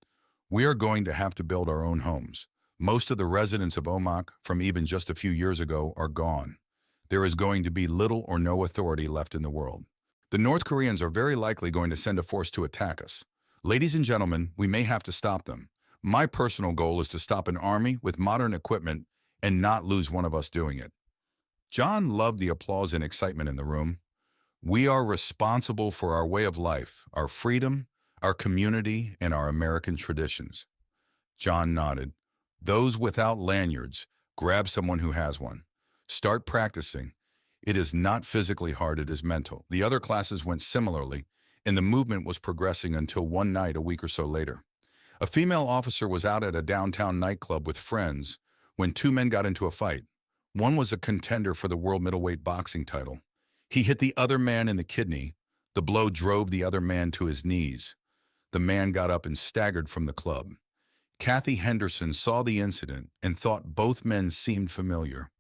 "We are going to have to build our own homes. Most of the residents of Omak from even just a few years ago are gone. There is going to be little or no authority left in the world. The North Koreans are very likely going to send a force to attack us. Ladies and gentlemen, we may have to stop them. My personal goal is to stop an army with modern equipment and not lose one of us doing it." John loved the applause and excitement in the room. "We are responsible for our way of life, our freedom, our community, and our American traditions." John nodded. "Those without lanyards, grab someone who has one. Start practicing. It is not physically hard, it is mental." The other classes went similarly, and the movement was progressing until one night a week or so later. A female officer was out at a downtown nightclub with friends when two men got into a fight. One was a contender for the world middleweight boxing title. He hit the other man in the kidney. The blow drove the other man to his knees. The man got up and staggered from the club. Kathy Henderson saw the incident and thought both men seemed familiar.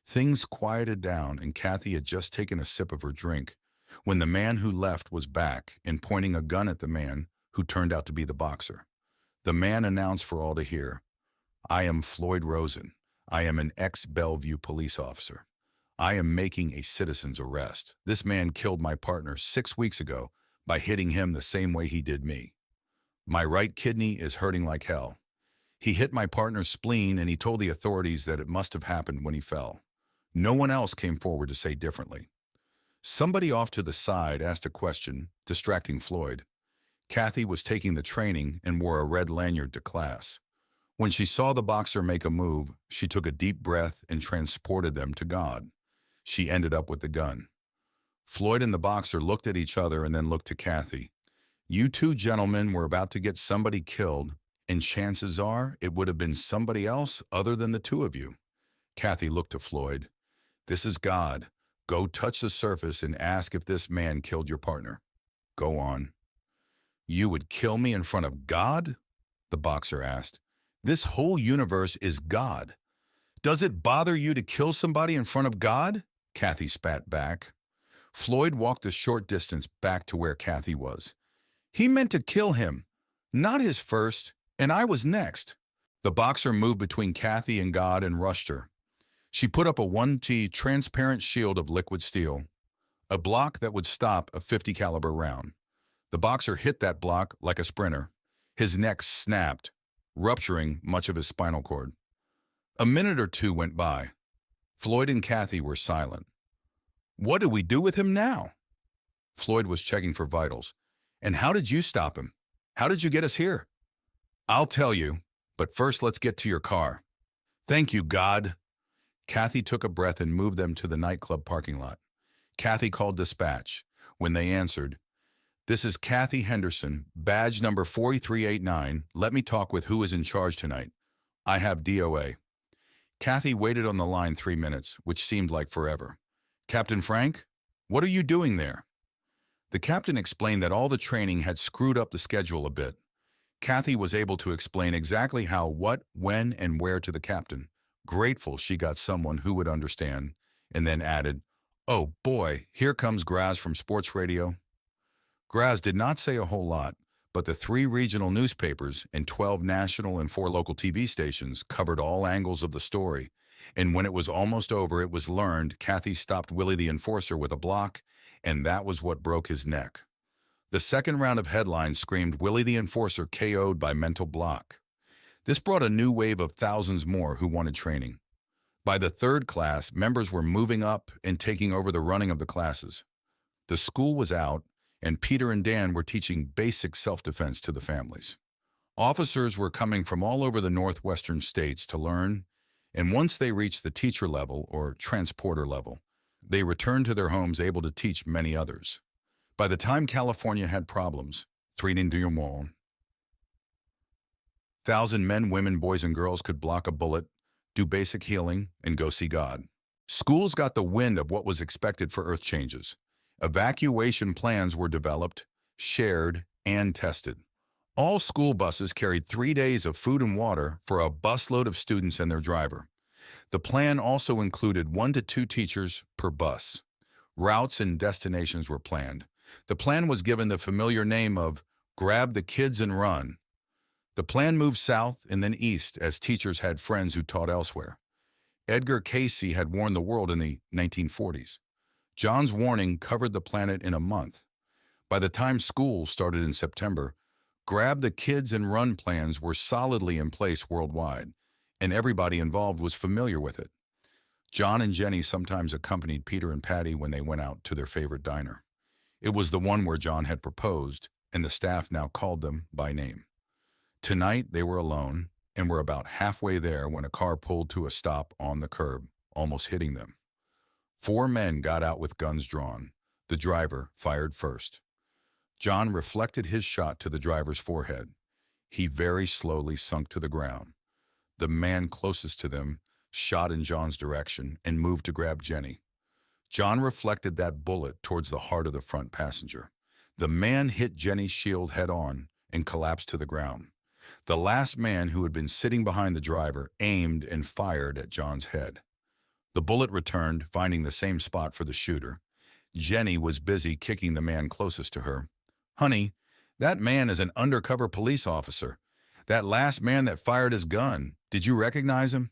Things quieted down and Kathy had just taken a sip of her drink when the man who left was back and pointing a gun at the man who turned out to be the boxer. The man announced for all to hear, "I am Floyd Rosen. I am an ex-Bellevue police officer. I am making a citizen's arrest. This man killed my partner 6 weeks ago by hitting him the same way he did me. My right kidney is hurting like hell. He hit my partner's spleen and he told the authorities that it must have happened when he fell. No one else came forward to say differently." Somebody off to the side asked a question, distracting Floyd. Kathy was taking the training and wore a red lanyard to class. When she saw the boxer make a move, she took a deep breath and transported them to God. She ended up with the gun. Floyd and the boxer looked at each other and then looked to Kathy. "You two gentlemen were about to get somebody killed, and chances are it would have been somebody else other than the two of you." Kathy looked to Floyd. "This is God. Go touch the surface and ask if this man killed your partner. Go on." "You would kill me in front of God?" the boxer asked. "This whole universe is God. Does it bother you to kill somebody in front of God?" Kathy spat back. Floyd walked a short distance back to where Kathy was. "He meant to kill him, not his first, and I was next." The boxer moved between Kathy and God and rushed her. She put up a 1T transparent shield of liquid steel, a block that would stop a .50 caliber round. The boxer hit that block like a sprinter. His neck snapped, rupturing much of his spinal cord. A minute or two went by. Floyd and Kathy were silent. "What do we do with him now?" Floyd was checking for vitals. "And how did you stop him? How did you get us here?" "I'll tell you, but first let's get to your car." "Thank you, God." Kathy took a breath and moved them to the nightclub parking lot. Kathy called dispatch. When they answered, "This is Kathy Henderson, badge number 4389. Let me talk with who is in charge tonight. I have DOA. Kathy waited on the line 3 minutes, which seemed like forever. "Captain Frank, what are you doing there?" The captain explained that all the training had screwed up the schedule a bit. Kathy was able to explain exactly how, what, when, and where to the captain. Grateful she got someone who would understand, and then added, "Oh boy, here comes Graz from sports radio." Graz did not say a whole lot, but the 3 regional newspapers and 12 national and 4 local TV stations covered all angles of the story, and when it was almost over, it was learned Kathy stopped Willie the Enforcer with a block, and that was what broke his neck. The second round of headlines screamed Willie the Enforcer KO'd by mental block. This brought a new wave of thousands more who wanted training. By the third class, members were moving up and taking over the running of the classes. The school was out, and Peter and Dan were teaching basic self-defense to the families. Officers were coming from all over the northwestern states to learn, and once they reached the teacher level or transporter level, they returned to their homes able to teach many others. By the time California had problems, 1,000 men, women, boys, and girls could block a bullet, do basic healing, and go see God. Schools got the wind of what was expected for earth changes. Evacuation plans were developed, shared, and tested. All school buses carried 3 days of food and water for a busload of students and their driver. The plan also included 1 to 2 teachers per bus. Routes and destinations were planned. The plan was given the familiar name of Grab the Kids and Run. The plan moved south and then east as teachers had friends who taught elsewhere. Edgar Cayce had warned the world in the 1940s. John's warning covered the planet in a month. By the time school started in September, Grab the Kids and Run plans were solidly in place worldwide, and everybody involved was familiar with it. John and Jenny sometimes accompanied Peter and Patty when they went out to their favorite diner. It was the one where John had proposed, and the staff now called them by name. Tonight they were alone, and were about halfway there when a car pulled to a stop on the curb, almost hitting them. 4 men got out with guns drawn. The driver fired first. John reflected his shot to the driver's forehead. He very slowly sunk to the ground. The man closest to them shot in John's direction and moved to grab Jenny. John reflected that bullet towards the heart of the front passenger. The man hit Jenny's shield head-on and collapsed to the ground. The last man, who had been sitting behind the driver, aimed and fired at John's head. The bullet returned, finding the same spot for the shooter. Jenny was busy kicking the man closest to her. "Honey, that man is an undercover police officer. That last man that fired his gun, did you recognize him?"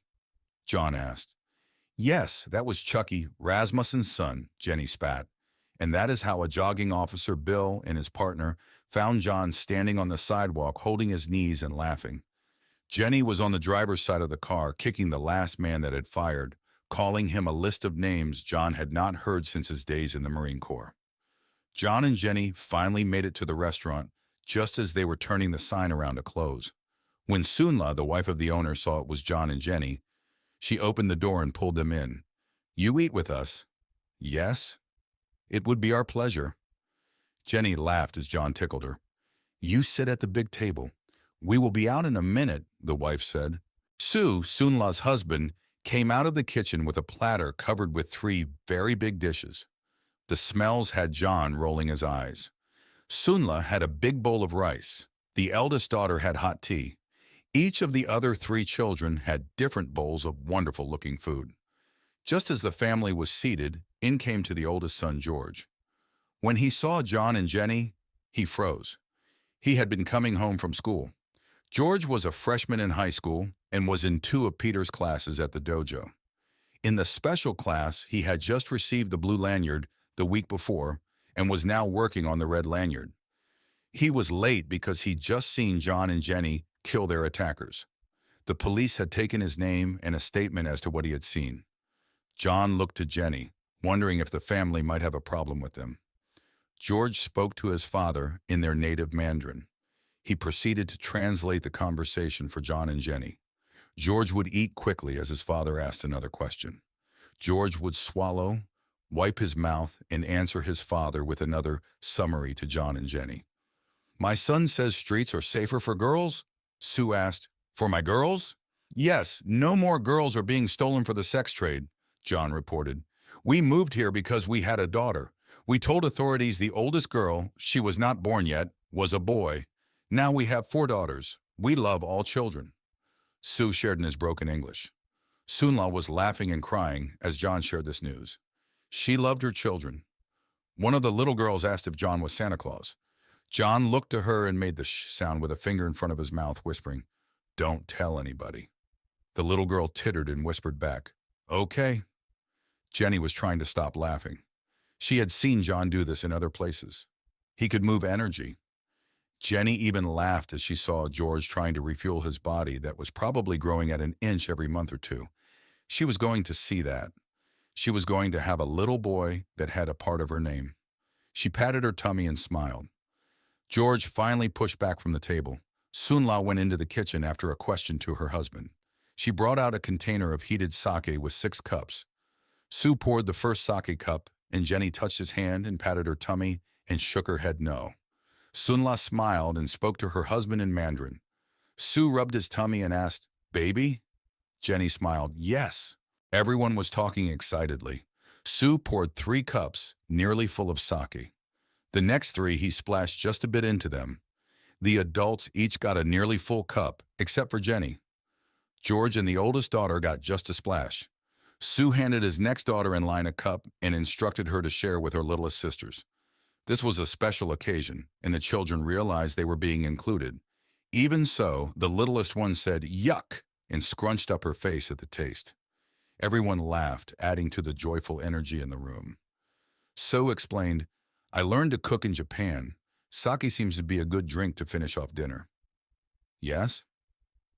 John asked. "Yes, that was Chucky, Rasmussen's son," Jenny spat. And that is how a jogging officer, Bill, and his partner found John standing on the sidewalk holding his knees and laughing. Jenny was on the driver's side of the car, kicking the last man that had fired, calling him a list of names John had not heard since his days in the Marine Corps. John and Jenny finally made it to the restaurant just as they were turning the sign around to close. When Sunla, the wife of the owner, saw it was John and Jenny, she opened the door and pulled them in. "You eat with us?" "Yes." "It would be our pleasure." Jenny laughed as John tickled her. "You sit at the big table. We will be out in a minute," the wife said. Sue, Sunla's husband, came out of the kitchen with a platter covered with 3 very big dishes. The smells had John rolling his eyes. Sunla had a big bowl of rice. The eldest daughter had hot tea. Each of the other 3 children had different bowls of wonderful-looking food. Just as the family was seated, in came to the oldest son, George. When he saw John and Jenny, he froze. He had been coming home from school. George was a freshman in high school and was in 2 of Peter's classes at the dojo. In the special class, he had just received the blue lanyard the week before and was now working on the red lanyard. He was late because he'd just seen John and Jenny kill their attackers. The police had taken his name and a statement as to what he had seen. John looked to Jenny, wondering if the family might have a problem with them. George spoke to his father in their native Mandarin. He proceeded to translate the conversation for John and Jenny. George would eat quickly as his father asked another question. George would swallow, wipe his mouth, and answer his father with another summary to John and Jenny. "My son says streets are safer for girls?" Sue asked. "For my girls?" "Yes, no more girls are being stolen for the sex trade," John reported. "We moved here because we had a daughter. We told authorities the oldest girl, she was not born yet, was a boy. Now we have 4 daughters. We love all children." Sue shared in his broken English. Sunla was laughing and crying as John shared this news. She loved her children. One of the little girls asked if John was Santa Claus. John looked to her and made the sh sound with a finger in front of his mouth, whispering, "Don't tell anybody." The little girl tittered and whispered back, "Okay." Jenny was trying to stop laughing. She had seen John do this in other places. He could move energy. Jenny even laughed as she saw George trying to refuel his body that was probably growing at an inch every month or two. She was going to see that. She was going to have a little boy that had a part of her name. She patted her tummy and smiled. George finally pushed back from the table. Sunla went into the kitchen after a question to her husband. She brought out a container of heated sake with 6 cups. Sue poured the first sake cup, and Jenny touched his hand and patted her tummy and shook her head no. Sunla smiled and spoke to her husband in Mandarin. Sue rubbed his tummy and asked, "Baby?" Jenny smiled, "Yes." Everyone was talking excitedly. Sue poured 3 cups, nearly full of sake. The next 3 he splashed just a bit into them. The adults each got a nearly full cup, except for Jenny. George and the oldest daughter got just a splash. Sue handed his next daughter in line a cup and instructed her to share with her littlest sisters. This was a special occasion, and the children realized they were being included. Even so, the littlest one said, "Yuck," and scrunched up her face at the taste. Everyone laughed, adding to the joyful energy in the room. Sue explained, "I learned to cook in Japan. Sake seems to be a good drink to finish off dinner." "Yes?"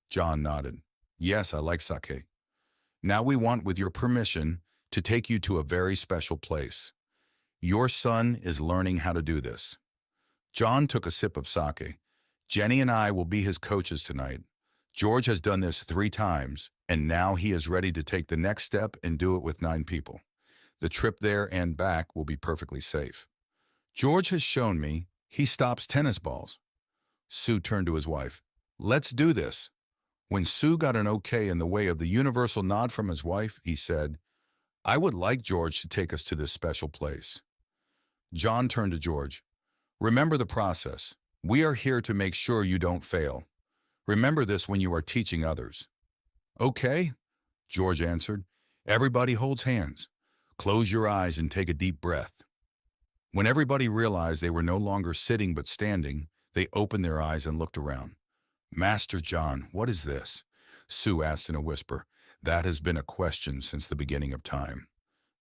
John nodded. "Yes, I like sake. Now we want, with your permission, to take you to a very special place. Your son is learning how to do this." John took a sip of sake. "Jenny and I will be his coaches tonight. George has done this 3 times, and now he is ready to take the next step and do it with 9 people. The trip there and back will be perfectly safe. George has shown me he stops tennis balls." Sue turned to his wife. "Let's do this." When Sue got an okay in the way of the universal nod from his wife, he said, "I would like George to take us to this special place." John turned to George. "Remember the process. We are here to make sure you don't fail. Remember this when you are teaching others." "Okay," George answered. "Everybody holds hands. Close your eyes and take a deep breath." When everybody realized they were no longer sitting but standing, they opened their eyes and looked around. "Master John, what is this?" Sue asked in a whisper. "That has been a question since the beginning of time."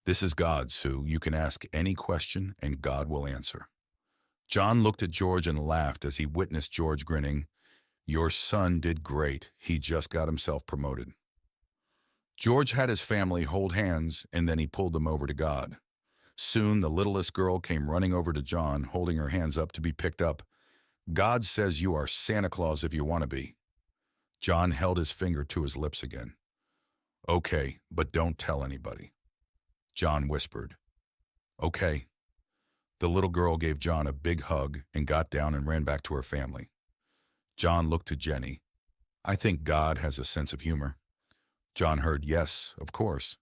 "This is God, Sue. You can ask any question and God will answer." John looked at George and laughed as he witnessed George grinning. "Your son did great. He just got himself promoted." George had his family hold hands, and then he pulled them over to God. Soon the littlest girl came running over to John, holding her hands up to be picked up. "God says you are Santa Claus if you want to be." John held his finger to his lips again. "Okay, but don't tell anybody." John whispered. "Okay." The little girl gave John a big hug and got down and ran back to her family. John looked to Jenny. "I think God has a sense of humor." John heard, "Yes, of course."